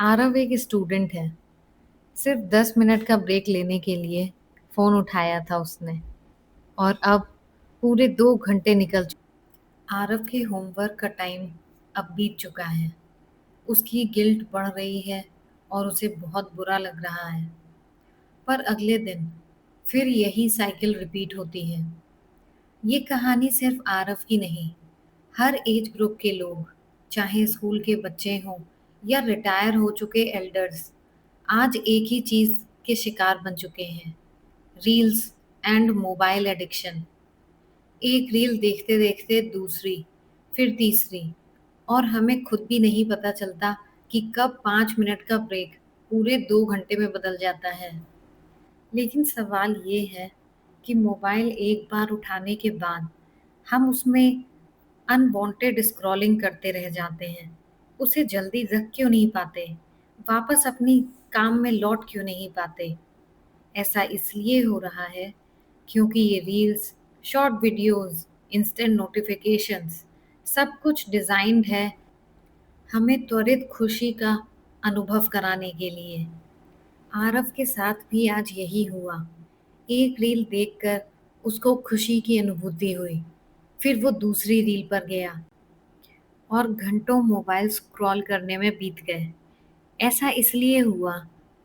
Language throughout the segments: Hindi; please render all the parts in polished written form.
आरव एक स्टूडेंट है। सिर्फ 10 मिनट का ब्रेक लेने के लिए फ़ोन उठाया था उसने। और अब पूरे 2 घंटे निकल चुके। आरव के होमवर्क का टाइम अब बीत चुका है। उसकी गिल्ट बढ़ रही है और उसे बहुत बुरा लग रहा है। पर अगले दिन फिर यही साइकिल रिपीट होती है। ये कहानी सिर्फ आरव की नहीं, हर एज ग्रुप के लोग, चाहे स्कूल के बच्चे हों या रिटायर हो चुके एल्डर्स, आज एक ही चीज़ के शिकार बन चुके हैं। Reels and mobile addiction. एक रील देखते देखते दूसरी, फिर तीसरी, और हमें खुद भी नहीं पता चलता कि कब 5 मिनट का ब्रेक पूरे 2 घंटे में बदल जाता है। लेकिन सवाल ये है कि मोबाइल एक बार उठाने के बाद हम उसमें अनवांटेड स्क्रॉलिंग करते रह जाते हैं। उसे जल्दी रख क्यों नहीं पाते? वापस अपनी काम में लौट क्यों नहीं पाते? ऐसा इसलिए हो रहा है क्योंकि ये reels, short videos, instant notifications, सब कुछ डिज़ाइंड है हमें त्वरित खुशी का अनुभव कराने के लिए। आरव के साथ भी आज यही हुआ। एक रील देखकर उसको खुशी की अनुभूति हुई, फिर वो दूसरी रील पर गया और घंटों मोबाइल स्क्रॉल करने में बीत गए। ऐसा इसलिए हुआ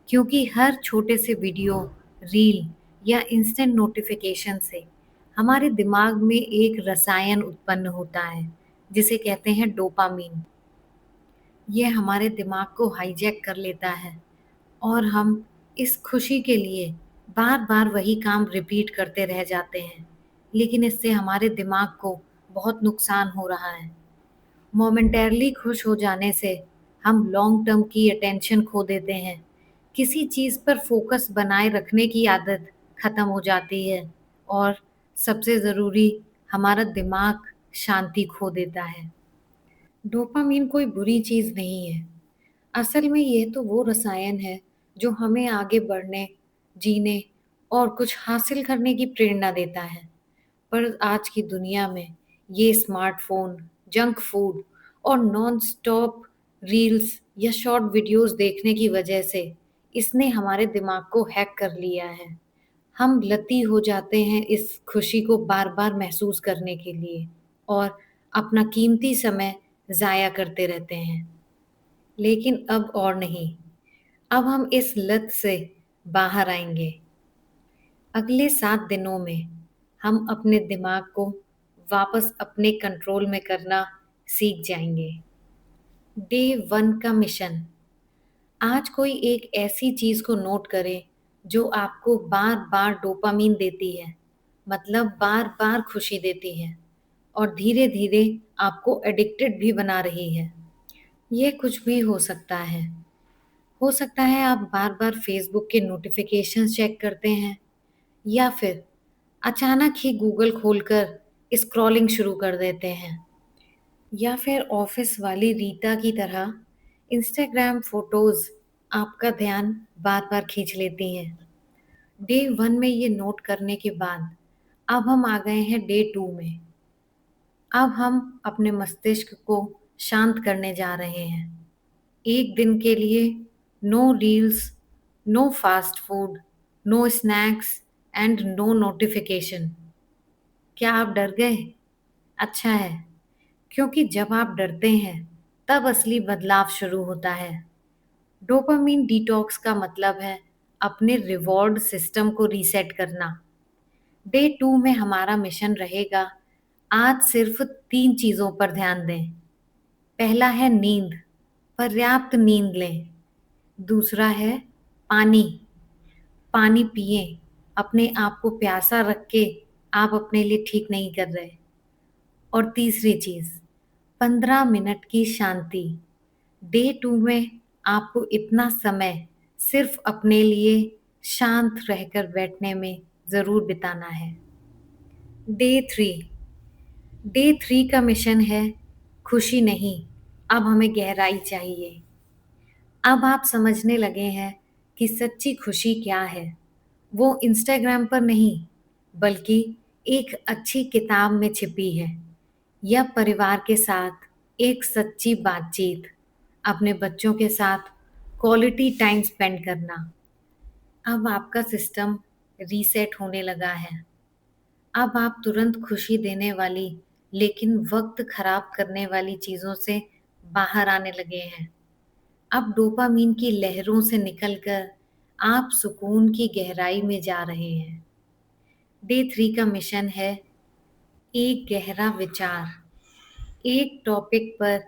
क्योंकि हर छोटे से वीडियो, रील या इंस्टेंट नोटिफिकेशन से हमारे दिमाग में एक रसायन उत्पन्न होता है जिसे कहते हैं डोपामीन। ये हमारे दिमाग को हाईजैक कर लेता है और हम इस खुशी के लिए बार बार वही काम रिपीट करते रह जाते हैं। लेकिन इससे हमारे दिमाग को बहुत नुकसान हो रहा है। मोमेंटरली खुश हो जाने से हम लॉन्ग टर्म की अटेंशन खो देते हैं। किसी चीज़ पर फोकस बनाए रखने की आदत खत्म हो जाती है और सबसे ज़रूरी, हमारा दिमाग शांति खो देता है। डोपामीन कोई बुरी चीज़ नहीं है। असल में ये तो वो रसायन है जो हमें आगे बढ़ने, जीने और कुछ हासिल करने की प्रेरणा देता है। पर आज की दुनिया में ये स्मार्टफ़ोन, जंक फूड और नॉन स्टॉप रील्स या शॉर्ट वीडियोस देखने की वजह से इसने हमारे दिमाग को हैक कर लिया है। हम लती हो जाते हैं इस खुशी को बार-बार महसूस करने के लिए और अपना कीमती समय ज़ाया करते रहते हैं। लेकिन अब और नहीं, अब हम इस लत से बाहर आएँगे। अगले 7 दिनों में हम अपने दिमाग को वापस अपने कंट्रोल में करना सीख जाएंगे। डे 1 का मिशन। आज कोई एक ऐसी चीज़ को नोट करें जो आपको बार बार डोपामीन देती है, मतलब बार बार खुशी देती है और धीरे धीरे आपको एडिक्टेड भी बना रही है। ये कुछ भी हो सकता है। हो सकता है आप बार बार फेसबुक के नोटिफिकेशंस चेक करते हैं, या फिर अचानक ही गूगल खोलकर स्क्रॉलिंग शुरू कर देते हैं, या फिर ऑफिस वाली रीता की तरह इंस्टाग्राम फोटोज आपका ध्यान बार बार खींच लेती हैं। डे 1 में ये नोट करने के बाद अब हम आ गए हैं डे 2 में। अब हम अपने मस्तिष्क को शांत करने जा रहे हैं। एक दिन के लिए no reels, no fast food, no snacks and no notification. क्या आप डर गए? अच्छा है, क्योंकि जब आप डरते हैं तब असली बदलाव शुरू होता है। डोपामीन डिटॉक्स का मतलब है अपने रिवॉर्ड सिस्टम को रीसेट करना। डे 2 में हमारा मिशन रहेगा, आज सिर्फ 3 चीज़ों पर ध्यान दें। पहला है नींद, पर्याप्त नींद लें। दूसरा है पानी, पानी पिएँ, अपने आप को प्यासा रख के आप अपने लिए ठीक नहीं कर रहे। और तीसरी चीज़, 15 मिनट की शांति। डे 2 में आपको इतना समय सिर्फ अपने लिए शांत रहकर बैठने में ज़रूर बिताना है। डे 3। डे 3 का मिशन है खुशी नहीं, अब हमें गहराई चाहिए। अब आप समझने लगे हैं कि सच्ची खुशी क्या है। वो इंस्टाग्राम पर नहीं, बल्कि एक अच्छी किताब में छिपी है, या परिवार के साथ एक सच्ची बातचीत, अपने बच्चों के साथ क्वालिटी टाइम स्पेंड करना। अब आपका सिस्टम रीसेट होने लगा है। अब आप तुरंत खुशी देने वाली लेकिन वक्त खराब करने वाली चीज़ों से बाहर आने लगे हैं। अब डोपामीन की लहरों से निकलकर आप सुकून की गहराई में जा रहे हैं। डे 3 का मिशन है एक गहरा विचार। एक टॉपिक पर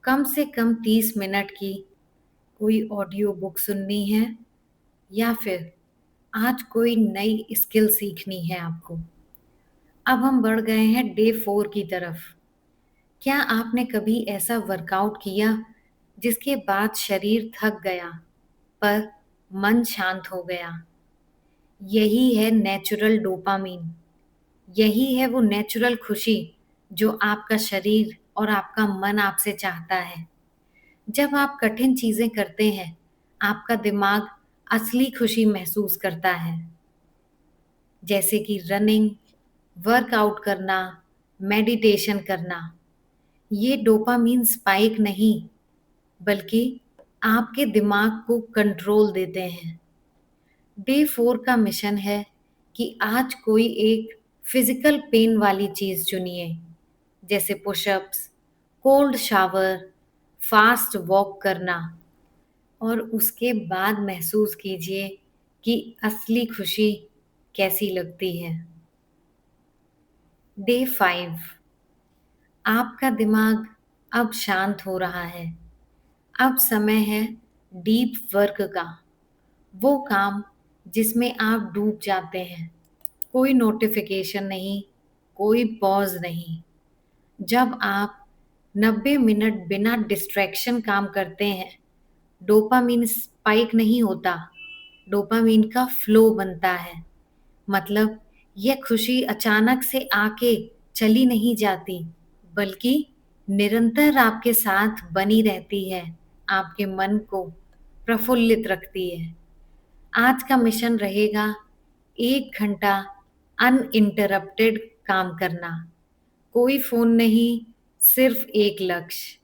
कम से कम 30 मिनट की कोई ऑडियो बुक सुननी है या फिर आज कोई नई स्किल सीखनी है आपको। अब हम बढ़ गए हैं डे 4 की तरफ। क्या आपने कभी ऐसा वर्कआउट किया जिसके बाद शरीर थक गया पर मन शांत हो गया? यही है नेचुरल डोपामीन। यही है वो नेचुरल खुशी जो आपका शरीर और आपका मन आपसे चाहता है। जब आप कठिन चीजें करते हैं, आपका दिमाग असली खुशी महसूस करता है, जैसे कि रनिंग, वर्कआउट करना, मेडिटेशन करना। ये डोपामीन स्पाइक नहीं, बल्कि आपके दिमाग को कंट्रोल देते हैं। डे 4 का मिशन है कि आज कोई एक फिजिकल पेन वाली चीज चुनिए, जैसे pushups, cold shower, fast walk करना, और उसके बाद महसूस कीजिए कि असली खुशी कैसी लगती है। डे 5। आपका दिमाग अब शांत हो रहा है। अब समय है डीप वर्क का, वो काम जिसमें आप डूब जाते हैं। कोई नोटिफिकेशन नहीं, कोई पॉज नहीं। जब आप 90 मिनट बिना डिस्ट्रैक्शन काम करते हैं, डोपामीन स्पाइक नहीं होता, डोपामीन का फ्लो बनता है। मतलब यह खुशी अचानक से आके चली नहीं जाती, बल्कि निरंतर आपके साथ बनी रहती है, आपके मन को प्रफुल्लित रखती है। आज का मिशन रहेगा 1 घंटा अनइंटरप्टेड काम करना। कोई फोन नहीं, सिर्फ एक लक्ष्य।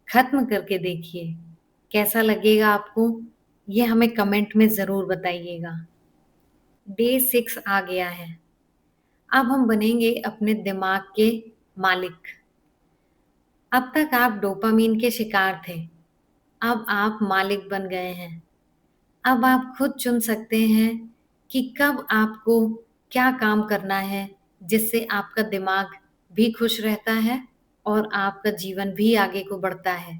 खत्म करके देखिए, कैसा लगेगा आपको? ये हमें कमेंट में ज़रूर बताइएगा। डे 6 आ गया है। अब हम बनेंगे अपने दिमाग के मालिक। अब तक आप डोपामीन के शिकार थे, अब आप मालिक बन गए हैं। अब आप खुद चुन सकते हैं कि कब आपको क्या काम करना है, जिससे आपका दिमाग भी खुश रहता है और आपका जीवन भी आगे को बढ़ता है।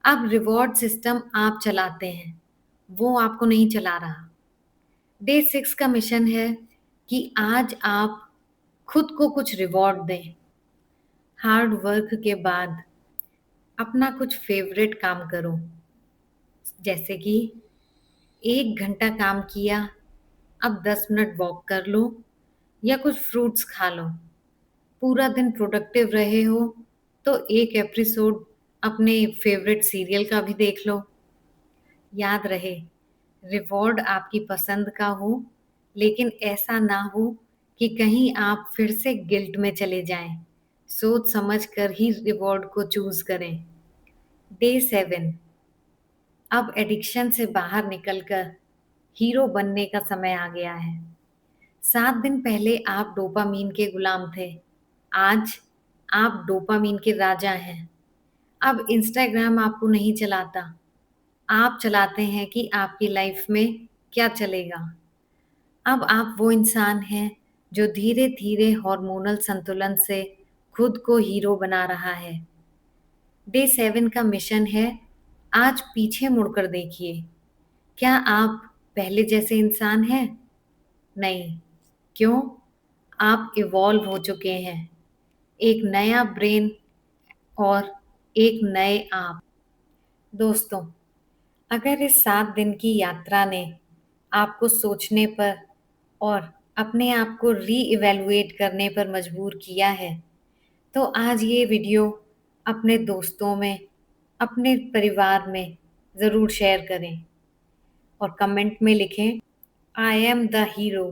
अब रिवॉर्ड सिस्टम आप चलाते हैं, वो आपको नहीं चला रहा। डे 6 का मिशन है कि आज आप खुद को कुछ रिवॉर्ड दें। हार्ड वर्क के बाद अपना कुछ फेवरेट काम करो, जैसे कि 1 घंटा काम किया, अब 10 मिनट वॉक कर लो या कुछ फ्रूट्स खा लो। पूरा दिन प्रोडक्टिव रहे हो तो एक एपिसोड अपने फेवरेट सीरियल का भी देख लो। याद रहे, रिवॉर्ड आपकी पसंद का हो, लेकिन ऐसा ना हो कि कहीं आप फिर से गिल्ट में चले जाएं। सोच समझ कर ही रिवॉर्ड को चूज करें। डे 7। अब एडिक्शन से बाहर निकलकर हीरो बनने का समय आ गया है। 7 दिन पहले आप डोपामीन के गुलाम थे, आज आप डोपामीन के राजा हैं। अब इंस्टाग्राम आपको नहीं चलाता, आप चलाते हैं कि आपकी लाइफ में क्या चलेगा। अब आप वो इंसान हैं जो धीरे धीरे हार्मोनल संतुलन से खुद को हीरो बना रहा है। डे 7 का मिशन है आज पीछे मुड़कर देखिए, क्या आप पहले जैसे इंसान हैं? नहीं। क्यों? आप इवॉल्व हो चुके हैं, एक नया ब्रेन और एक नए आप। दोस्तों, अगर इस 7 दिन की यात्रा ने आपको सोचने पर और अपने आप को री इवैल्यूएट करने पर मजबूर किया है, तो आज ये वीडियो अपने दोस्तों में, अपने परिवार में ज़रूर शेयर करें और कमेंट में लिखें, आई एम द हीरो।